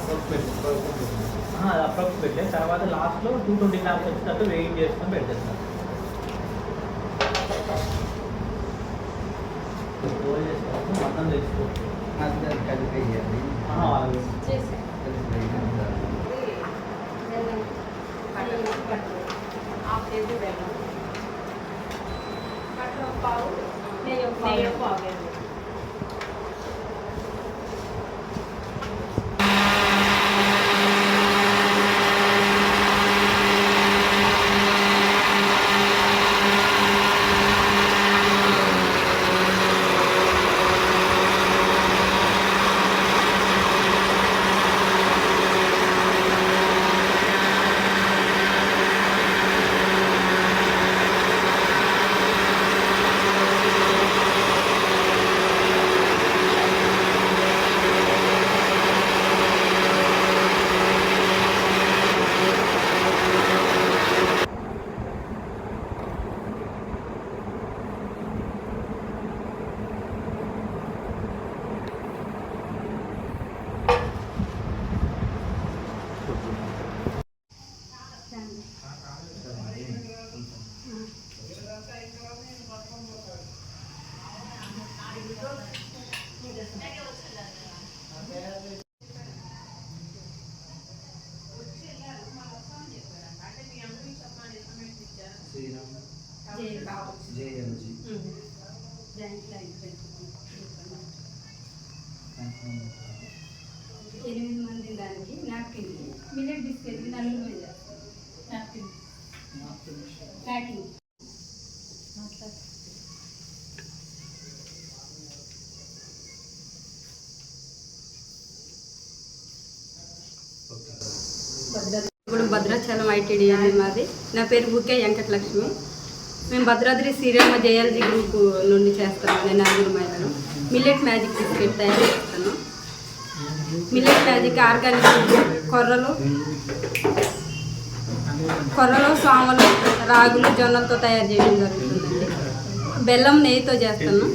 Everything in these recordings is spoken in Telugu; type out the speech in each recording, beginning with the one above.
అది అప్రాక్స్ పెట్టే తర్వాత లాస్ట్లో 220 గ్రామ్స్ వచ్చేటట్టు వెయిట్ చేసుకొని పెట్టేస్తాం. రోల్ చేసుకోవచ్చు, మటన్ తెచ్చుకోవచ్చు. హాఫ్ కేజీ బెల్లం, బటర్ పావు, నెయ్యి పావు కేజీ. ఎనిమిది మంది దానికి నాప్కిన్ మిల్లెట్ బిస్కెట్ నలుగురు మీద నాప్కిన్ ప్యాకింగ్. ఇప్పుడు భద్రాచలం ఐటీడీ అనేది మాది. నా పేరు బుకే వెంకటలక్ష్మి. మేము భద్రాద్రి శ్రీరామ జయాలజీ గ్రూప్ నుండి చేస్తాము. నేను నలుగురు మహిళలు. మిల్లెట్ మ్యాజిక్ బిస్కెట్ తయారు చేస్తాను. మిల్లెట్ మ్యాజిక్ ఆర్గానిక్ కొర్రలు, సామలు, రాగులు, జొన్నలతో తయారు చేయడం జరుగుతుందండి. బెల్లం నెయ్యితో చేస్తాను.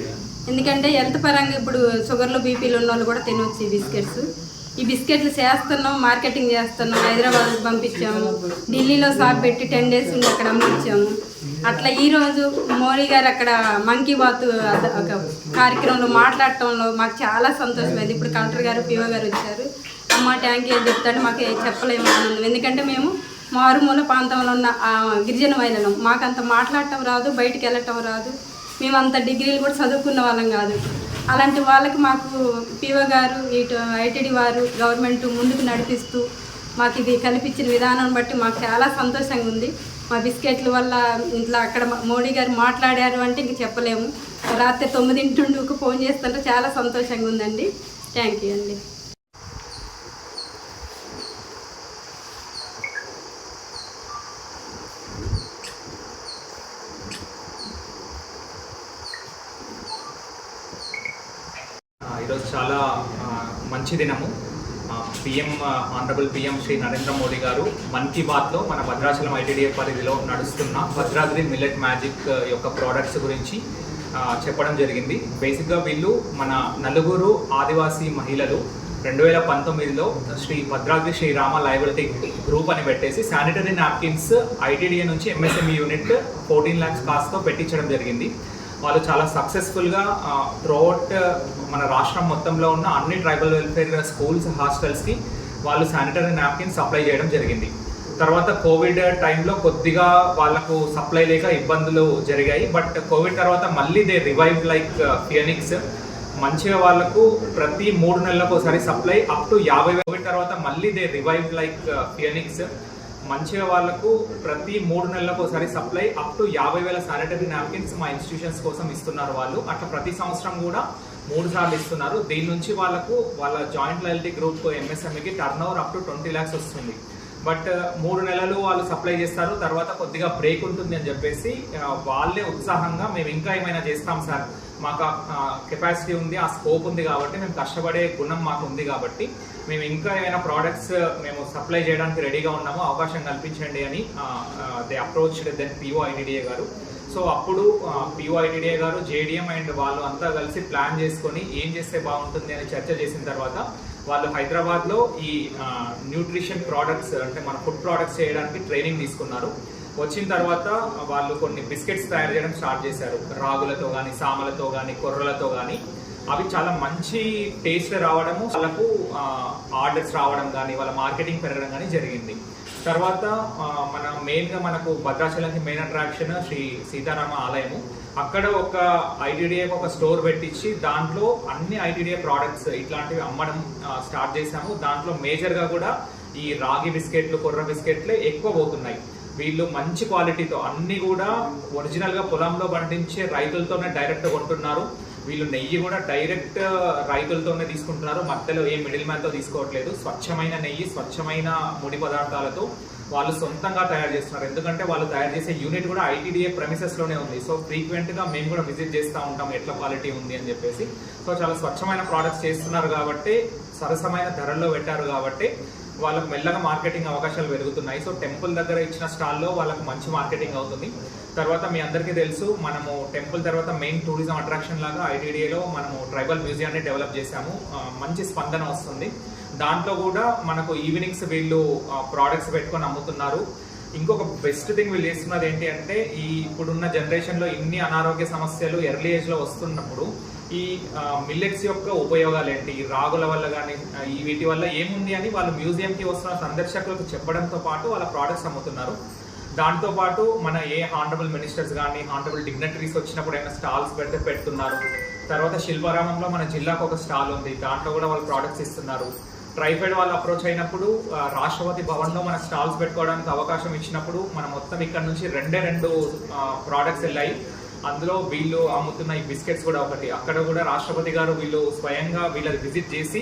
ఎందుకంటే హెల్త్ పరంగా ఇప్పుడు షుగర్లు బీపీలు ఉన్న వాళ్ళు కూడా తినవచ్చు ఈ బిస్కెట్స్. ఈ బిస్కెట్లు చేస్తున్నాం, మార్కెటింగ్ చేస్తున్నాం. హైదరాబాద్ పంపించాము, ఢిల్లీలో షాప్ పెట్టి 10 days నుండి అక్కడ అమ్మించాము. అట్లా ఈరోజు మోడీ గారు అక్కడ మన్ కీ బాత్ ఒక కార్యక్రమంలో మాట్లాడటంలో మాకు చాలా సంతోషమైంది. ఇప్పుడు కలెక్టర్ గారు, పిఓ గారు వచ్చారు. అమ్మ ట్యాంక్ ఏం చెప్తాడు మాకు చెప్పలేము ఆనందం. ఎందుకంటే మేము మారుమూల ప్రాంతంలో ఉన్న గిరిజన మహిళలు, మాకంత మాట్లాడటం రాదు, బయటికి వెళ్ళటం రాదు. మేము అంత డిగ్రీలు కూడా చదువుకున్న వాళ్ళం కాదు. అలాంటి వాళ్ళకి మాకు పిఓ గారు, ఇటు ఐటీడీ వారు, గవర్నమెంట్ ముందుకు నడిపిస్తూ మాకు ఇది కల్పించిన విధానం బట్టి మాకు చాలా సంతోషంగా ఉంది. మా బిస్కెట్ల వల్ల ఇంట్లో అక్కడ మోడీ గారు మాట్లాడారు అంటే ఇంక చెప్పలేము. రాత్రి 9 ఫోన్ చేస్తుంటే చాలా సంతోషంగా ఉందండి. థ్యాంక్ యూ అండి. ఈరోజు చాలా మంచి దినము. ఆనరబుల్ పిఎం శ్రీ నరేంద్ర మోడీ గారు మన్ కీ బాత్లో మన భద్రాచలం ఐటీడీఏ పరిధిలో నడుస్తున్న భద్రాద్రి మిల్లెట్ మ్యాజిక్ యొక్క ప్రోడక్ట్స్ గురించి చెప్పడం జరిగింది. బేసిక్గా వీళ్ళు మన నలుగురు ఆదివాసీ మహిళలు 2019లో భద్రాద్రి శ్రీరామ లయబిలిటీ గ్రూప్ అని పెట్టేసి శానిటరీ నాప్కిన్స్ ఐటీడీఏ నుంచి ఎంఎస్ఎంఈ యూనిట్ 14 lakhs కాస్ట్తో పెట్టించడం జరిగింది. వాళ్ళు చాలా సక్సెస్ఫుల్గా త్రూఅవుట్ మన రాష్ట్రం మొత్తంలో ఉన్న అన్ని ట్రైబల్ వెల్ఫేర్ స్కూల్స్, హాస్టల్స్కి వాళ్ళు శానిటరీ నాప్కిన్స్ సప్లై చేయడం జరిగింది. తర్వాత కోవిడ్ టైంలో కొద్దిగా వాళ్ళకు సప్లై లేక ఇబ్బందులు జరిగాయి. బట్ కోవిడ్ తర్వాత మళ్ళీ దే రివైవ్ లైక్ ఫియనిక్స్. మంచిగా వాళ్ళకు ప్రతి 3 నెలలకు ఒకసారి సప్లై అప్ టు 50,000. కోవిడ్ తర్వాత మళ్ళీ దే రివైవ్ లైక్ ఫియనిక్స్. మంచిగా వాళ్ళకు ప్రతి 3 నెలలకు ఒకసారి supply up to 50,000 sanitary napkins మా ఇన్స్టిట్యూషన్స్ కోసం ఇస్తున్నారు వాళ్ళు. అట్లా ప్రతి సంవత్సరం కూడా 3 సార్లు ఇస్తున్నారు. దీని నుంచి వాళ్ళకు వాళ్ళ జాయింట్ లయల్టీ గ్రూప్ ఎంఎస్ఎంఈకి turnover up to 20 lakhs వస్తుంది. బట్ 3 నెలలు వాళ్ళు సప్లై చేస్తారు, తర్వాత కొద్దిగా బ్రేక్ ఉంటుంది అని చెప్పేసి వాళ్ళే ఉత్సాహంగా మేము ఇంకా ఏమైనా చేస్తాం సార్, మాకు కెపాసిటీ ఉంది, ఆ స్కోప్ ఉంది కాబట్టి, మేము కష్టపడే గుణం మాకు ఉంది కాబట్టి మేము ఇంకా ఏమైనా ప్రోడక్ట్స్ మేము సప్లై చేయడానికి రెడీగా ఉన్నాము, అవకాశం కల్పించండి అని they approach then PO ITDA గారు. సో అప్పుడు పిఓ ఐటీడీఏ గారు, జేడీఎం అండ్ వాళ్ళు అంతా కలిసి ప్లాన్ చేసుకొని ఏం చేస్తే బాగుంటుంది అని చర్చ చేసిన తర్వాత వాళ్ళు హైదరాబాద్లో ఈ న్యూట్రిషన్ ప్రోడక్ట్స్ అంటే మన ఫుడ్ ప్రోడక్ట్స్ చేయడానికి ట్రైనింగ్ తీసుకున్నారు. వచ్చిన తర్వాత వాళ్ళు కొన్ని బిస్కెట్స్ తయారు చేయడం స్టార్ట్ చేశారు. రాగులతో కానీ, సామలతో కానీ, కొర్రలతో కానీ. అవి చాలా మంచి టేస్ట్ రావడము, వాళ్ళకు ఆర్డర్స్ రావడం కానీ, వాళ్ళ మార్కెటింగ్ పెరగడం కానీ జరిగింది. తర్వాత మన మెయిన్గా మనకు భద్రాచలంకి మెయిన్ అట్రాక్షన్ శ్రీ సీతారామ ఆలయము. అక్కడ ఒక ఐటీడీఏ ఒక స్టోర్ పెట్టించి దాంట్లో అన్ని ఐటీడీఏ ప్రోడక్ట్స్ ఇట్లాంటివి అమ్మడం స్టార్ట్ చేశాము. దాంట్లో మేజర్గా కూడా ఈ రాగి బిస్కెట్లు, కొర్ర బిస్కెట్లే ఎక్కువ పోతున్నాయి. వీళ్ళు మంచి క్వాలిటీతో అన్ని కూడా ఒరిజినల్గా పొలంలో పండించే రైతులతోనే డైరెక్ట్ కొంటున్నారు. వీళ్ళు నెయ్యి కూడా డైరెక్ట్ రైతులతోనే తీసుకుంటున్నారు. మధ్యలో ఏ మిడిల్ మ్యాన్తో తీసుకోవట్లేదు. స్వచ్ఛమైన నెయ్యి, స్వచ్ఛమైన ముడి పదార్థాలతో వాళ్ళు సొంతంగా తయారు చేస్తున్నారు. ఎందుకంటే వాళ్ళు తయారు చేసే యూనిట్ కూడా ఐటీడీఏ ప్రెమిసెస్లోనే ఉంది. సో ఫ్రీక్వెంట్గా మేము కూడా విజిట్ చేస్తూ ఉంటాం ఎట్లా క్వాలిటీ ఉంది అని చెప్పేసి. సో చాలా స్వచ్ఛమైన ప్రోడక్ట్స్ చేస్తున్నారు కాబట్టి, సరసమైన ధరల్లో పెట్టారు కాబట్టి వాళ్ళకు మెల్లగా మార్కెటింగ్ అవకాశాలు పెరుగుతున్నాయి. సో టెంపుల్ దగ్గర ఇచ్చిన స్టాల్లో వాళ్ళకు మంచి మార్కెటింగ్ అవుతుంది. తర్వాత మీ అందరికీ తెలుసు, మనము టెంపుల్ తర్వాత మెయిన్ టూరిజం అట్రాక్షన్ లాగా ఐటీడీఏలో మనము ట్రైబల్ మ్యూజియాన్ని డెవలప్ చేశాము. మంచి స్పందన వస్తుంది. దాంట్లో కూడా మనకు ఈవినింగ్స్ వీళ్ళు ప్రోడక్ట్స్ పెట్టుకొని అమ్ముతున్నారు. ఇంకొక బెస్ట్ థింగ్ వీళ్ళు చేస్తున్నది ఏంటి అంటే, ఈ ఇప్పుడున్న జనరేషన్లో ఇన్ని అనారోగ్య సమస్యలు ఎర్లీ ఏజ్లో వస్తున్నప్పుడు ఈ మిల్లెట్స్ యొక్క ఉపయోగాలు ఏంటి, ఈ రాగుల వల్ల కానీ ఈ వీటి వల్ల ఏముంది అని వాళ్ళు మ్యూజియంకి వస్తున్న సందర్శకులకు చెప్పడంతో పాటు వాళ్ళ ప్రోడక్ట్స్ అమ్ముతున్నారు. దాంతోపాటు మన ఏ హానరబుల్ మినిస్టర్స్ కానీ, హానరబుల్ డిగ్నటరీస్ వచ్చినప్పుడు ఏమైనా స్టాల్స్ పెడుతున్నారు. తర్వాత శిల్పారామంలో మన జిల్లాకు ఒక స్టాల్ ఉంది, దాంట్లో కూడా వాళ్ళు ప్రోడక్ట్స్ ఇస్తున్నారు. ట్రైఫెడ్ వాళ్ళు అప్రోచ్ అయినప్పుడు రాష్ట్రపతి భవన్లో మన స్టాల్స్ పెట్టుకోవడానికి అవకాశం ఇచ్చినప్పుడు మనం మొత్తం ఇక్కడ నుంచి రెండు ప్రోడక్ట్స్ వెళ్ళాయి. అందులో వీళ్ళు అమ్ముతున్న ఈ బిస్కెట్స్ కూడా ఒకటి. అక్కడ కూడా రాష్ట్రపతి గారు వీళ్ళు స్వయంగా వీళ్ళని విజిట్ చేసి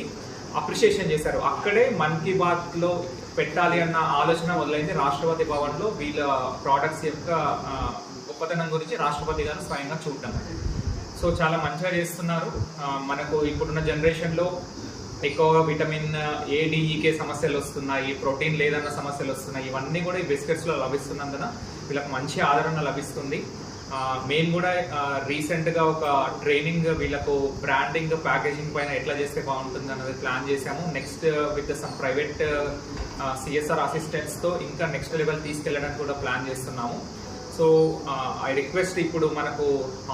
అప్రిషియేషన్ చేశారు. అక్కడే మన్ కీ బాత్లో పెట్టాలి అన్న ఆలోచన మొదలైంది. రాష్ట్రపతి భవన్లో వీళ్ళ ప్రోడక్ట్స్ యొక్క గొప్పతనం గురించి రాష్ట్రపతి గారు స్వయంగా చూడటం. సో చాలా మంచిగా చేస్తున్నారు. మనకు ఇప్పుడున్న జనరేషన్లో ఎక్కువగా విటమిన్ ఏ, డిఈకే సమస్యలు వస్తున్నాయి, ప్రోటీన్ లేదన్న సమస్యలు వస్తున్నాయి. ఇవన్నీ కూడా ఈ బిస్కెట్స్లో లభిస్తున్నందున వీళ్ళకి మంచి ఆదరణ లభిస్తుంది. మేము కూడా రీసెంట్గా ఒక ట్రైనింగ్ వీళ్ళకు బ్రాండింగ్, ప్యాకేజింగ్ పైన ఎట్లా చేస్తే బాగుంటుంది అన్నది ప్లాన్ చేశాము. Next with some private CSR అసిస్టెంట్స్తో ఇంకా నెక్స్ట్ లెవెల్ తీసుకెళ్ళడానికి కూడా ప్లాన్ చేస్తున్నాము. సో ఐ రిక్వెస్ట్, ఇప్పుడు మనకు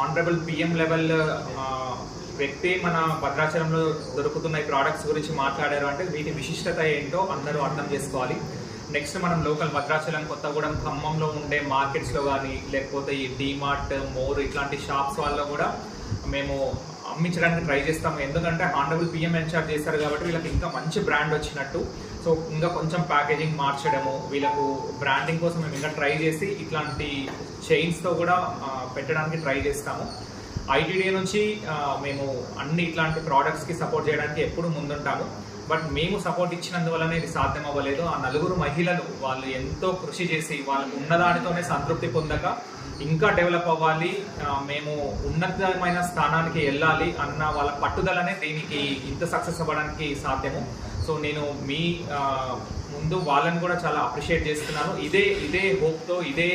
ఆనరబుల్ పిఎం లెవెల్ వ్యక్తి మన భద్రాచలంలో దొరుకుతున్న ఈ ప్రోడక్ట్స్ గురించి మాట్లాడారు అంటే వీటి విశిష్టత ఏంటో అందరూ అర్థం చేసుకోవాలి. నెక్స్ట్ మనం లోకల్ భద్రాచలం, కొత్తగూడెం, ఖమ్మంలో ఉండే మార్కెట్స్లో కానీ, లేకపోతే ఈ డీమార్ట్, మోర్ ఇట్లాంటి షాప్స్ వాళ్ళలో కూడా మేము అమ్మించడానికి ట్రై చేస్తాము. ఎందుకంటే హానరబుల్ పిఎం ఇన్ఛార్జ్ చేస్తారు కాబట్టి వీళ్ళకి ఇంకా మంచి బ్రాండ్ వచ్చినట్టు. సో ఇంకా కొంచెం ప్యాకేజింగ్ మార్చడము, వీళ్ళకు బ్రాండింగ్ కోసం మేము ఇంకా ట్రై చేసి ఇట్లాంటి చైన్స్తో కూడా పెట్టడానికి ట్రై చేస్తాము. ఐటీడీఏ నుంచి మేము అన్ని ఇట్లాంటి ప్రోడక్ట్స్కి సపోర్ట్ చేయడానికి ఎప్పుడు ముందుంటాము. బట్ మేము సపోర్ట్ ఇచ్చినందువల్లనే ఇది సాధ్యం అవ్వలేదు. ఆ నలుగురు మహిళలు వాళ్ళు ఎంతో కృషి చేసి వాళ్ళకు ఉన్నదానితోనే సంతృప్తి పొందక ఇంకా డెవలప్ అవ్వాలి, మేము ఉన్నతమైన స్థానానికి వెళ్ళాలి అన్న వాళ్ళ పట్టుదలనే దీనికి ఇంత సక్సెస్ అవ్వడానికి సాధ్యము. సో నేను మీ ముందు వాళ్ళని కూడా చాలా అప్రిషియేట్ చేస్తున్నాను. ఇదే హోప్తో, ఇదే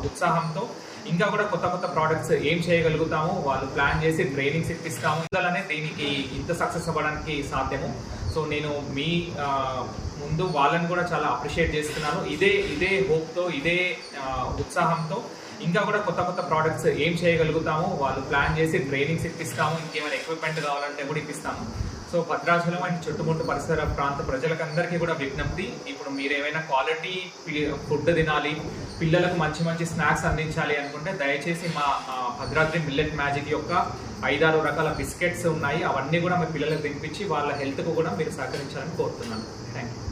ఉత్సాహంతో ఇంకా కూడా కొత్త కొత్త ప్రోడక్ట్స్ ఏం చేయగలుగుతామో వాళ్ళు ప్లాన్ చేసి ట్రైనింగ్స్ ఇప్పిస్తాము. అలానే దీనికి ఇంత సక్సెస్ అవ్వడానికి సాధ్యము. సో నేను మీ ముందు వాళ్ళని కూడా చాలా అప్రిషియేట్ చేస్తున్నాను. ఇదే హోప్తో, ఇదే ఉత్సాహంతో ఇంకా కూడా కొత్త కొత్త ప్రోడక్ట్స్ ఏం చేయగలుగుతామో వాళ్ళు ప్లాన్ చేసి ట్రైనింగ్స్ ఇప్పిస్తాము. ఇంకేమైనా ఎక్విప్మెంట్ కావాలంటే కూడా ఇప్పిస్తాము. సో భద్రాచలం అండ్ చుట్టుముట్టు పరిసర ప్రాంత ప్రజలకందరికీ కూడా విజ్ఞప్తి, ఇప్పుడు మీరు ఏమైనా క్వాలిటీ ఫుడ్ తినాలి, పిల్లలకు మంచి మంచి స్నాక్స్ అందించాలి అనుకుంటే దయచేసి మా భద్రాద్రి మిల్లెట్ మ్యాజిక్ యొక్క 5-6 రకాల బిస్కెట్స్ ఉన్నాయి. అవన్నీ కూడా మీ పిల్లలకు తినిపించి వాళ్ళ హెల్త్కు కూడా మీరు సహకరించాలని కోరుతున్నాను. Thank you.